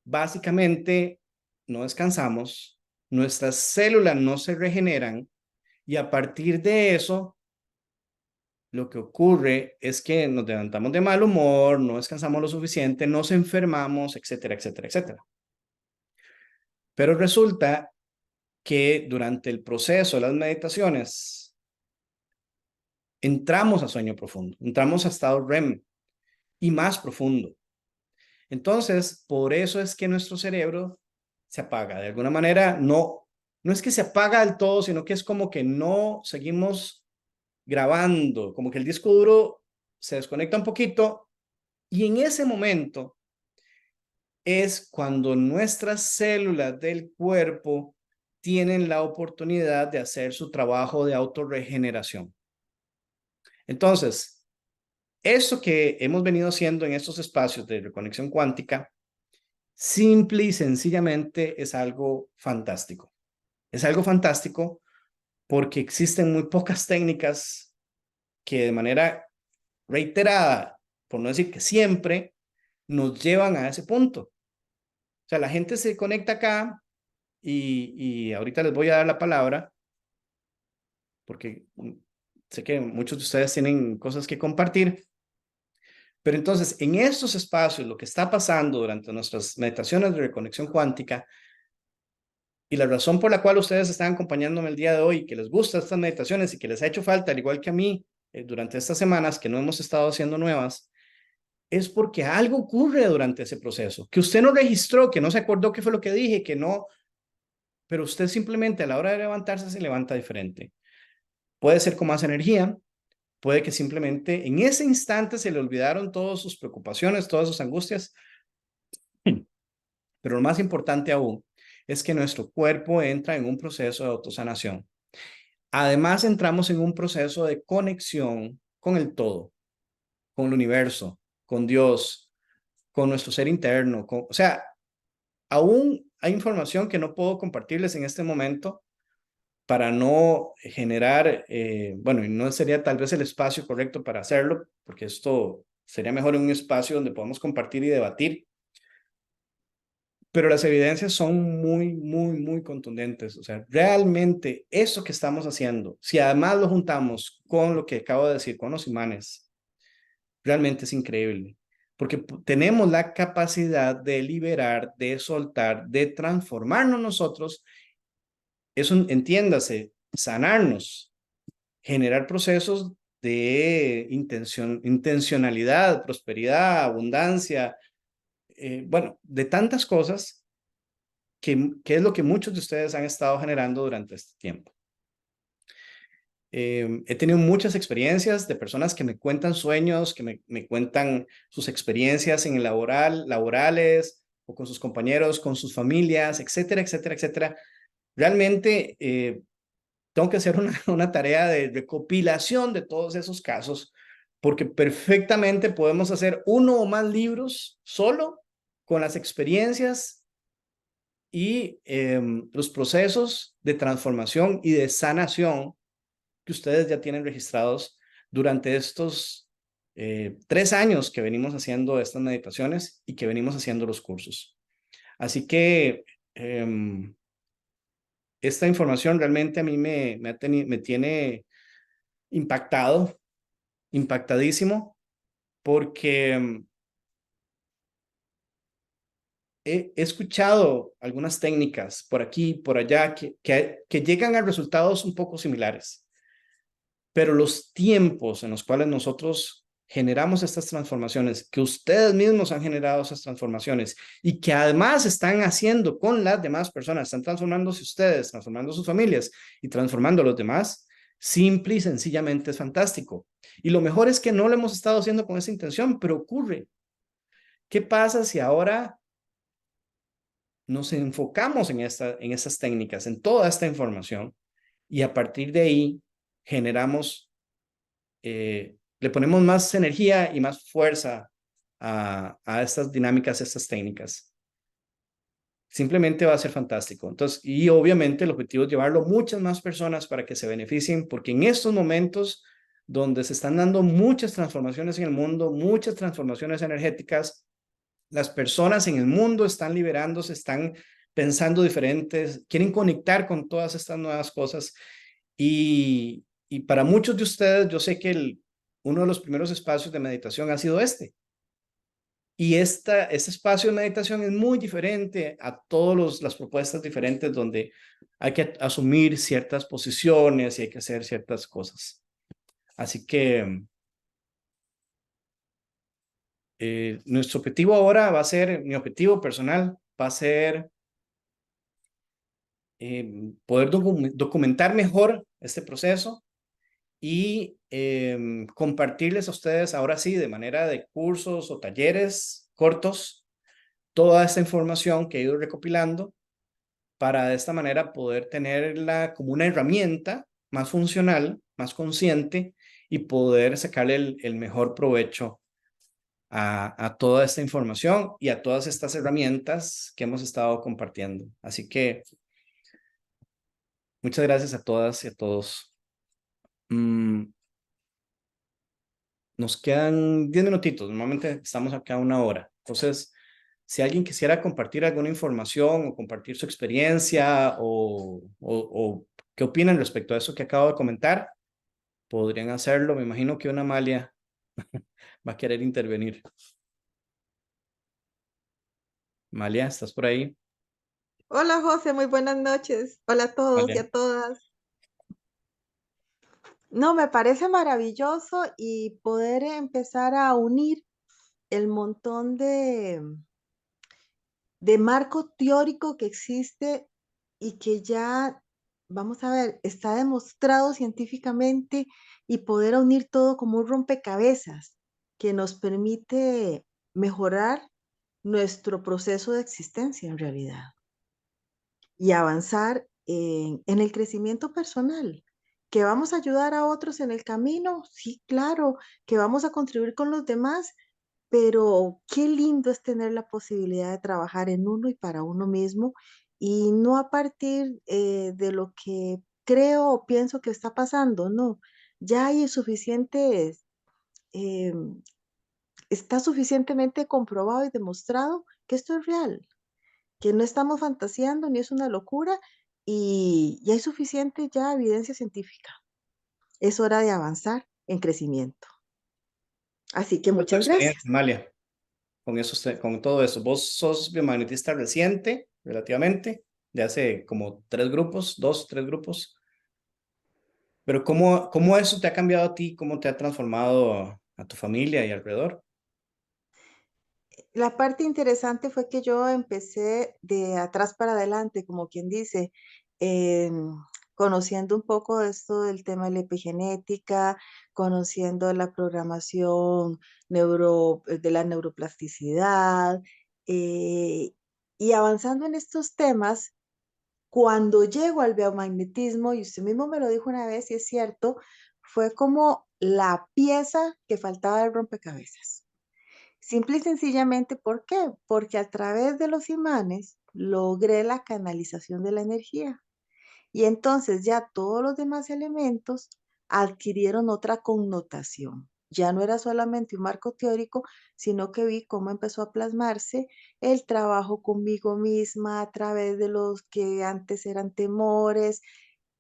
básicamente no descansamos, nuestras células no se regeneran y a partir de eso, lo que ocurre es que nos levantamos de mal humor, no descansamos lo suficiente, nos enfermamos, etcétera, etcétera, etcétera. Pero resulta que durante el proceso de las meditaciones entramos a sueño profundo, entramos a estado REM. y más profundo. Entonces, por eso es que nuestro cerebro se apaga. De alguna manera, no es que se apaga del todo, sino que es como que no seguimos grabando, como que el disco duro se desconecta un poquito y en ese momento es cuando nuestras células del cuerpo tienen la oportunidad de hacer su trabajo de autorregeneración. Entonces, eso que hemos venido haciendo en estos espacios de reconexión cuántica, simple y sencillamente es algo fantástico. Es algo fantástico porque existen muy pocas técnicas que de manera reiterada, por no decir que siempre, nos llevan a ese punto. O sea, la gente se conecta acá y ahorita les voy a dar la palabra porque sé que muchos de ustedes tienen cosas que compartir, pero entonces en estos espacios lo que está pasando durante nuestras meditaciones de reconexión cuántica y la razón por la cual ustedes están acompañándome el día de hoy, que les gustan estas meditaciones y que les ha hecho falta, al igual que a mí, durante estas semanas que no hemos estado haciendo nuevas, es porque algo ocurre durante ese proceso, que usted no registró, que no se acordó qué fue lo que dije, que no, pero usted simplemente a la hora de levantarse se levanta diferente. Puede ser con más energía, puede que simplemente en ese instante se le olvidaron todas sus preocupaciones, todas sus angustias, pero lo más importante aún es que nuestro cuerpo entra en un proceso de autosanación. Además, entramos en un proceso de conexión con el todo, con el universo, con Dios, con nuestro ser interno. O sea, aún hay información que no puedo compartirles en este momento para no generar, bueno, y no sería tal vez el espacio correcto para hacerlo, porque esto sería mejor en un espacio donde podamos compartir y debatir, pero las evidencias son muy, muy, muy contundentes. O sea, realmente eso que estamos haciendo, si además lo juntamos con lo que acabo de decir, con los imanes, realmente es increíble, porque tenemos la capacidad de liberar, de soltar, de transformarnos nosotros. Eso, entiéndase, sanarnos, generar procesos de intencionalidad, prosperidad, abundancia, bueno, de tantas cosas que es lo que muchos de ustedes han estado generando durante este tiempo. He tenido muchas experiencias de personas que me cuentan sueños, que me cuentan sus experiencias en el laborales o con sus compañeros, con sus familias, etcétera, etcétera, etcétera. Realmente tengo que hacer una tarea de recopilación de todos esos casos, porque perfectamente podemos hacer uno o más libros solo con las experiencias y los procesos de transformación y de sanación que ustedes ya tienen registrados durante estos 3 años que venimos haciendo estas meditaciones y que venimos haciendo los cursos. Así que esta información realmente a mí me tiene impactado, impactadísimo, porque he escuchado algunas técnicas por aquí, por allá, que llegan a resultados un poco similares, pero los tiempos en los cuales nosotros generamos estas transformaciones, que ustedes mismos han generado esas transformaciones y que además están haciendo con las demás personas, están transformándose ustedes, transformando sus familias y transformando a los demás, simple y sencillamente es fantástico. Y lo mejor es que no lo hemos estado haciendo con esa intención, pero ocurre. ¿Qué pasa si ahora nos enfocamos en estas técnicas, en toda esta información y a partir de ahí generamos, le ponemos más energía y más fuerza a estas dinámicas, a estas técnicas? Simplemente va a ser fantástico. Entonces, y obviamente el objetivo es llevarlo a muchas más personas para que se beneficien, porque en estos momentos donde se están dando muchas transformaciones en el mundo, muchas transformaciones energéticas, las personas en el mundo están liberándose, están pensando diferentes, quieren conectar con todas estas nuevas cosas. Y para muchos de ustedes, yo sé que uno de los primeros espacios de meditación ha sido este. Y este espacio de meditación es muy diferente a todas las propuestas diferentes donde hay que asumir ciertas posiciones y hay que hacer ciertas cosas. Así que Nuestro objetivo ahora va a ser, mi objetivo personal va a ser poder documentar mejor este proceso y compartirles a ustedes ahora sí de manera de cursos o talleres cortos toda esta información que he ido recopilando para de esta manera poder tenerla como una herramienta más funcional, más consciente y poder sacarle el mejor provecho a toda esta información y a todas estas herramientas que hemos estado compartiendo. Así que muchas gracias a todas y a todos. Mm, Nos quedan 10 minutitos, normalmente estamos acá 1 hora. Entonces, si alguien quisiera compartir alguna información o compartir su experiencia o qué opinan respecto a eso que acabo de comentar, podrían hacerlo. Me imagino que una Amalia va a querer intervenir. Amalia, ¿estás por ahí? Hola José, muy buenas noches. Hola a todos y Amalia. a todas. No, me parece maravilloso y poder empezar a unir el montón de marco teórico que existe y que ya, vamos a ver, está demostrado científicamente y poder unir todo como un rompecabezas que nos permite mejorar nuestro proceso de existencia en realidad. Y avanzar en el crecimiento personal. ¿Que vamos a ayudar a otros en el camino? Sí, claro, que vamos a contribuir con los demás, pero qué lindo es tener la posibilidad de trabajar en uno y para uno mismo y no a partir de lo que creo o pienso que está pasando, no. Ya hay suficientes, eh, está suficientemente comprobado y demostrado que esto es real, que no estamos fantaseando ni es una locura y hay suficiente ya evidencia científica. Es hora de avanzar en crecimiento. Así que ¿Cuál es tu muchas experiencia, gracias. Amalia, con eso, con todo eso? Vos sos biomagnetista reciente, relativamente, de hace como 3 grupos, 2, 3 grupos. Pero ¿cómo eso te ha cambiado a ti? ¿Cómo te ha transformado a tu familia y alrededor? La parte interesante fue que yo empecé de atrás para adelante, como quien dice, em, conociendo un poco de esto del tema de la epigenética, conociendo la programación de la neuroplasticidad, eh, y avanzando en estos temas. Cuando llego al biomagnetismo, y usted mismo me lo dijo una vez, y es cierto, fue como la pieza que faltaba del rompecabezas. Simple y sencillamente, ¿por qué? Porque a través de los imanes logré la canalización de la energía. Y entonces ya todos los demás elementos adquirieron otra connotación. Ya no era solamente un marco teórico, sino que vi cómo empezó a plasmarse el trabajo conmigo misma a través de los que antes eran temores.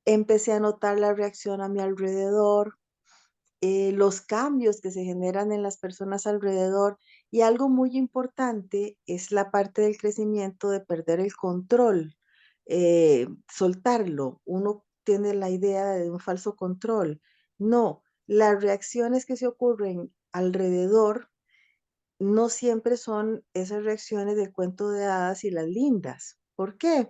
Empecé a notar la reacción a mi alrededor, los cambios que se generan en las personas alrededor. Y algo muy importante es la parte del crecimiento de perder el control, soltarlo. Uno tiene la idea de un falso control. No, las reacciones que se ocurren alrededor no siempre son esas reacciones del cuento de hadas y las lindas. ¿Por qué?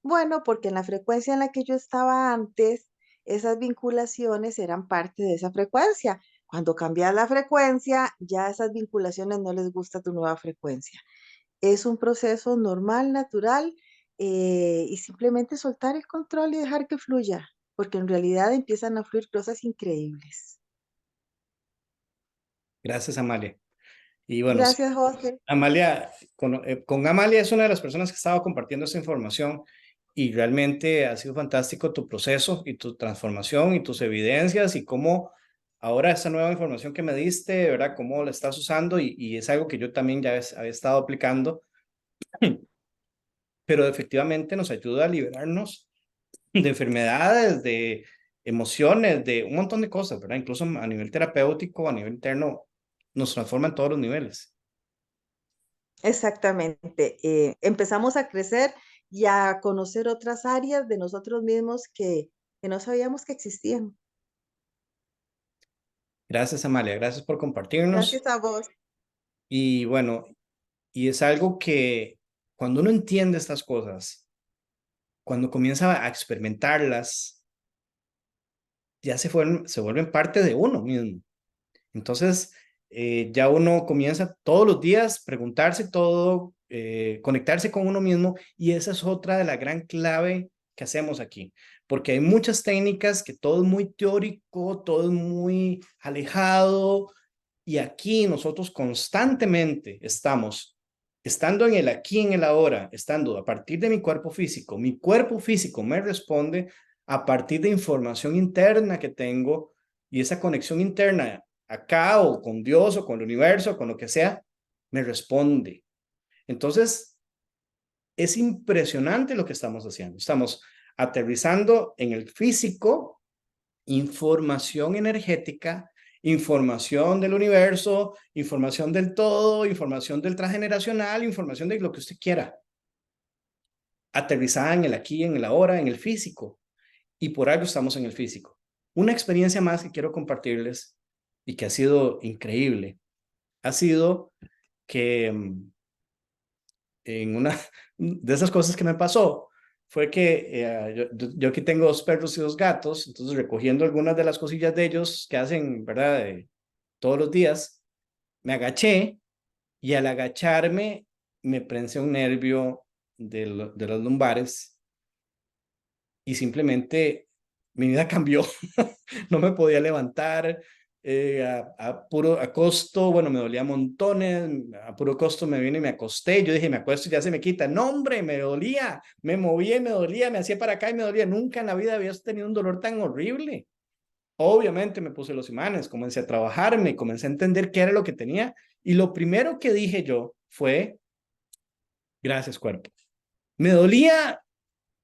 Bueno, porque en la frecuencia en la que yo estaba antes, esas vinculaciones eran parte de esa frecuencia. Cuando cambias la frecuencia, ya esas vinculaciones no les gusta tu nueva frecuencia. Es un proceso normal, natural, y simplemente soltar el control y dejar que fluya, porque en realidad empiezan a fluir cosas increíbles. Gracias, Amalia. Y bueno, sí, Gracias, José. Amalia, con Amalia es una de las personas que estaba compartiendo esta información y realmente ha sido fantástico tu proceso y tu transformación y tus evidencias y cómo ahora esa nueva información que me diste, ¿verdad? Cómo la estás usando y es algo que yo también ya había estado aplicando, pero efectivamente nos ayuda a liberarnos de enfermedades, de emociones, de un montón de cosas, ¿verdad? Incluso a nivel terapéutico, a nivel interno, nos transforma en todos los niveles. Exactamente. Empezamos a crecer y a conocer otras áreas de nosotros mismos que no sabíamos que existían. Gracias, Amalia. Gracias por compartirnos. Gracias a vos. Y bueno, y es algo que cuando uno entiende estas cosas, cuando comienza a experimentarlas, ya se vuelven parte de uno mismo. Entonces, ya uno comienza todos los días preguntarse todo, conectarse con uno mismo, y esa es otra de la gran clave que hacemos aquí, porque hay muchas técnicas que todo es muy teórico, todo es muy alejado, y aquí nosotros constantemente estamos, estando en el aquí, en el ahora, estando a partir de mi cuerpo físico me responde a partir de información interna que tengo, y esa conexión interna acá o con Dios o con el universo, con lo que sea, me responde. Entonces, es impresionante lo que estamos haciendo. Estamos aterrizando en el físico información energética, información del universo, información del todo, información del transgeneracional, información de lo que usted quiera, aterrizada en el aquí, en el ahora, en el físico. Y por algo estamos en el físico. Una experiencia más que quiero compartirles y que ha sido increíble, ha sido que en una de esas cosas que me pasó fue que yo aquí tengo 2 perros y 2 gatos, entonces recogiendo algunas de las cosillas de ellos que hacen, ¿verdad? Todos los días, me agaché, y al agacharme me prensé un nervio de los lumbares, y simplemente mi vida cambió. No me podía levantar, a costo, bueno, me dolía montones, a puro costo me vine y me acosté, yo dije, me acuesto y ya se me quita. No, hombre, me dolía, me movía y me dolía, me hacía para acá y me dolía. Nunca en la vida había tenido un dolor tan horrible. Obviamente me puse los imanes, comencé a trabajarme, comencé a entender qué era lo que tenía, y lo primero que dije yo fue, gracias cuerpo. Me dolía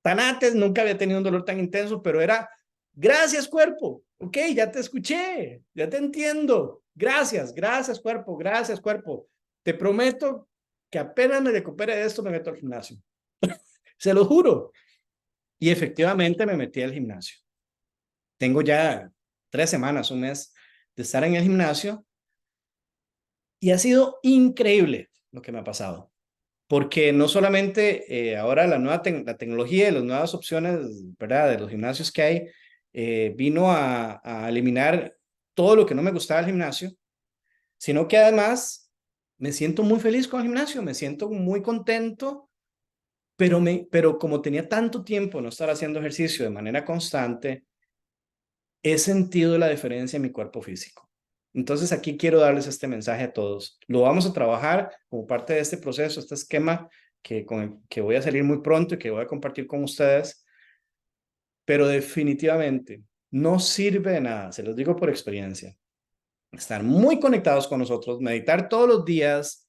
tanates, nunca había tenido un dolor tan intenso, pero era, gracias cuerpo, ok, ya te escuché, ya te entiendo, gracias, gracias cuerpo, te prometo que apenas me recupere de esto me meto al gimnasio, se lo juro. Y efectivamente me metí al gimnasio. Tengo ya 3 semanas, un mes de estar en el gimnasio, y ha sido increíble lo que me ha pasado. Porque no solamente ahora la tecnología y las nuevas opciones, ¿verdad? De los gimnasios que hay, vino a eliminar todo lo que no me gustaba del gimnasio, sino que además me siento muy feliz con el gimnasio, me siento muy contento, pero como tenía tanto tiempo no estar haciendo ejercicio de manera constante, he sentido la diferencia en mi cuerpo físico. Entonces aquí quiero darles este mensaje a todos. Lo vamos a trabajar como parte de este proceso, este esquema con el que voy a salir muy pronto y que voy a compartir con ustedes, pero definitivamente no sirve de nada, se los digo por experiencia, estar muy conectados con nosotros, meditar todos los días,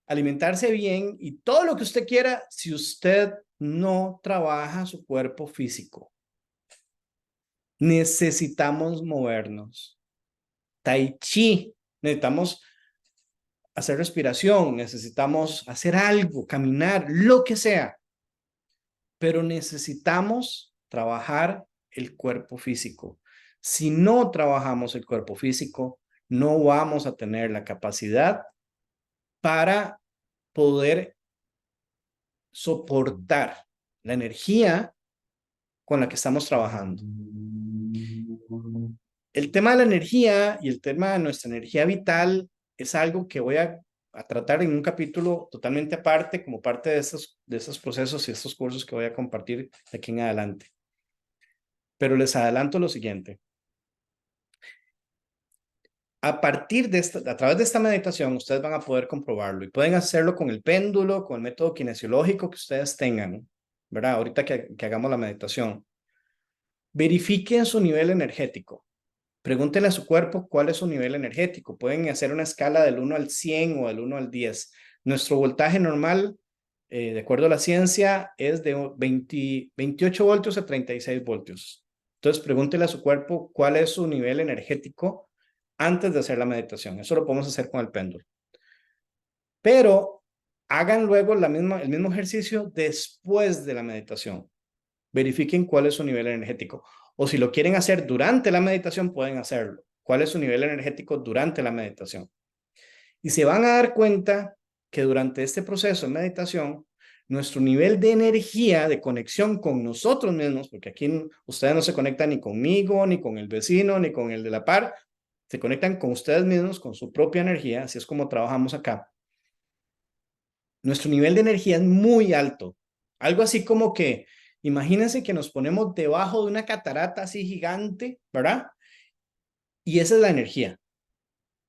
alimentarse bien y todo lo que usted quiera si usted no trabaja su cuerpo físico. Necesitamos movernos. Tai chi, necesitamos hacer respiración, necesitamos hacer algo, caminar, lo que sea, pero necesitamos trabajar el cuerpo físico. Si no trabajamos el cuerpo físico, no vamos a tener la capacidad para poder soportar la energía con la que estamos trabajando. El tema de la energía y el tema de nuestra energía vital es algo que voy a tratar en un capítulo totalmente aparte, como parte de estos procesos y estos cursos que voy a compartir de aquí en adelante. Pero les adelanto lo siguiente. A través de esta meditación, ustedes van a poder comprobarlo, y pueden hacerlo con el péndulo, con el método kinesiológico que ustedes tengan, ¿verdad? Ahorita que hagamos la meditación. Verifiquen su nivel energético. Pregúntenle a su cuerpo cuál es su nivel energético. Pueden hacer una escala del 1 al 100 o del 1 al 10. Nuestro voltaje normal, de acuerdo a la ciencia, es de 28 voltios a 36 voltios. Entonces, pregúntele a su cuerpo cuál es su nivel energético antes de hacer la meditación. Eso lo podemos hacer con el péndulo. Pero hagan luego el mismo ejercicio después de la meditación. Verifiquen cuál es su nivel energético. O si lo quieren hacer durante la meditación, pueden hacerlo. ¿Cuál es su nivel energético durante la meditación? Y se van a dar cuenta que durante este proceso de meditación, nuestro nivel de energía, de conexión con nosotros mismos, porque aquí ustedes no se conectan ni conmigo, ni con el vecino, ni con el de la par, se conectan con ustedes mismos, con su propia energía, así es como trabajamos acá. Nuestro nivel de energía es muy alto. Algo así como que, imagínense que nos ponemos debajo de una catarata así gigante, ¿verdad? Y esa es la energía.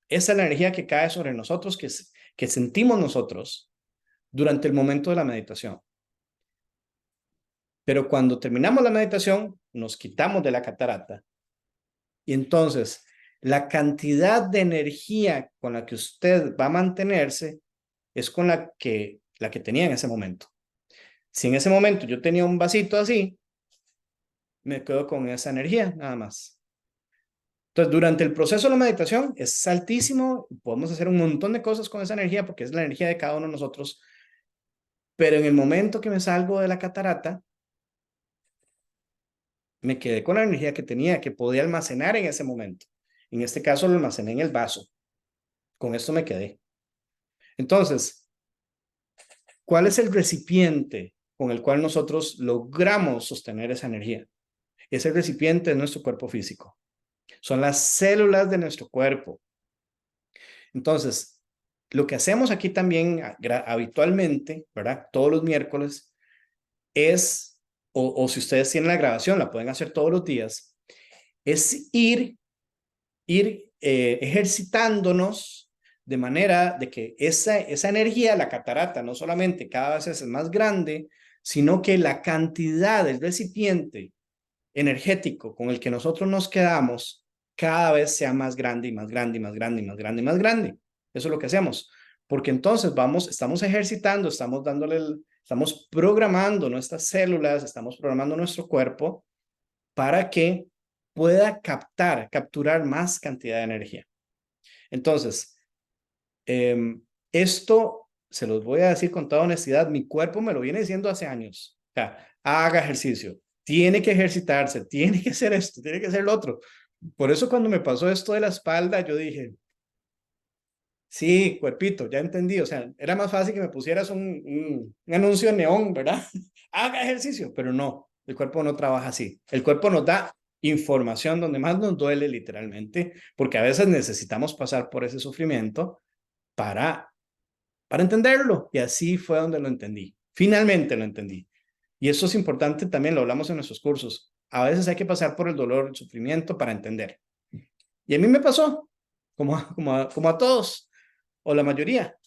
Esa es la energía que cae sobre nosotros, que sentimos nosotros durante el momento de la meditación. Pero cuando terminamos la meditación, nos quitamos de la catarata. Y entonces, la cantidad de energía con la que usted va a mantenerse es con la que tenía en ese momento. Si en ese momento yo tenía un vasito así, me quedo con esa energía nada más. Entonces, durante el proceso de la meditación es altísimo, podemos hacer un montón de cosas con esa energía porque es la energía de cada uno de nosotros, pero en el momento que me salgo de la catarata, me quedé con la energía que tenía, que podía almacenar en ese momento. En este caso lo almacené en el vaso. Con esto me quedé. Entonces, ¿cuál es el recipiente con el cual nosotros logramos sostener esa energía? Ese recipiente es nuestro cuerpo físico. Son las células de nuestro cuerpo. Entonces, lo que hacemos aquí también habitualmente, ¿verdad? Todos los miércoles es, o si ustedes tienen la grabación, la pueden hacer todos los días, es ir ejercitándonos de manera de que esa energía, la catarata, no solamente cada vez es más grande, sino que la cantidad del recipiente energético con el que nosotros nos quedamos cada vez sea más grande y más grande y más grande y más grande y más grande. Eso es lo que hacemos. Porque entonces estamos ejercitando, estamos programando nuestras células, estamos programando nuestro cuerpo para que pueda capturar más cantidad de energía. Entonces, esto se los voy a decir con toda honestidad, mi cuerpo me lo viene diciendo hace años. O sea, haga ejercicio, tiene que ejercitarse, tiene que hacer esto, tiene que hacer lo otro. Por eso cuando me pasó esto de la espalda, yo dije, sí, cuerpito, ya entendí. O sea, era más fácil que me pusieras un anuncio en neón, ¿verdad? Haga ejercicio, pero no, el cuerpo no trabaja así. El cuerpo nos da información donde más nos duele literalmente, porque a veces necesitamos pasar por ese sufrimiento para, para entenderlo. Y así fue donde lo entendí. Finalmente lo entendí. Y eso es importante también, lo hablamos en nuestros cursos. A veces hay que pasar por el dolor, el sufrimiento para entender. Y a mí me pasó, como a todos, o la mayoría.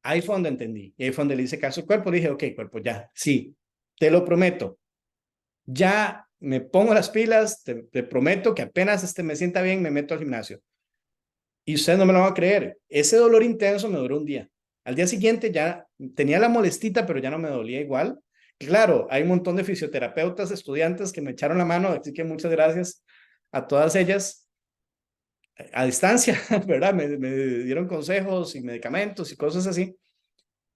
Ahí fue donde entendí. Y ahí fue donde le hice caso al cuerpo. Le dije, ok, cuerpo, ya, sí, te lo prometo. Ya me pongo las pilas, te prometo que apenas me sienta bien, me meto al gimnasio. Y ustedes no me lo van a creer. Ese dolor intenso me duró un día. Al día siguiente ya tenía la molestita, pero ya no me dolía igual. Claro, hay un montón de fisioterapeutas, estudiantes que me echaron la mano, así que muchas gracias a todas ellas a distancia, ¿verdad? Me dieron consejos y medicamentos y cosas así.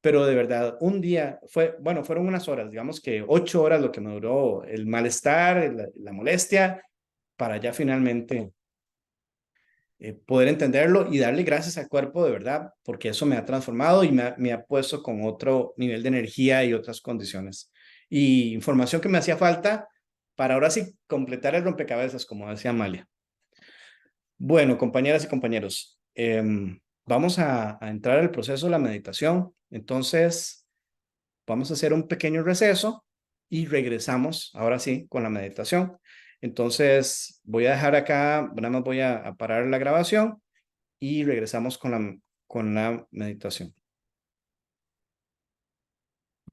Pero de verdad, un día bueno, fueron unas horas, digamos que 8 horas lo que me duró el malestar, la molestia, para ya finalmente poder entenderlo y darle gracias al cuerpo de verdad, porque eso me ha transformado y me ha puesto con otro nivel de energía y otras condiciones. Y información que me hacía falta para ahora sí completar el rompecabezas, como decía Amalia. Bueno, compañeras y compañeros, vamos a entrar al proceso de la meditación. Entonces, vamos a hacer un pequeño receso y regresamos ahora sí con la meditación. Entonces, voy a dejar acá, nada más voy a parar la grabación y regresamos con la meditación.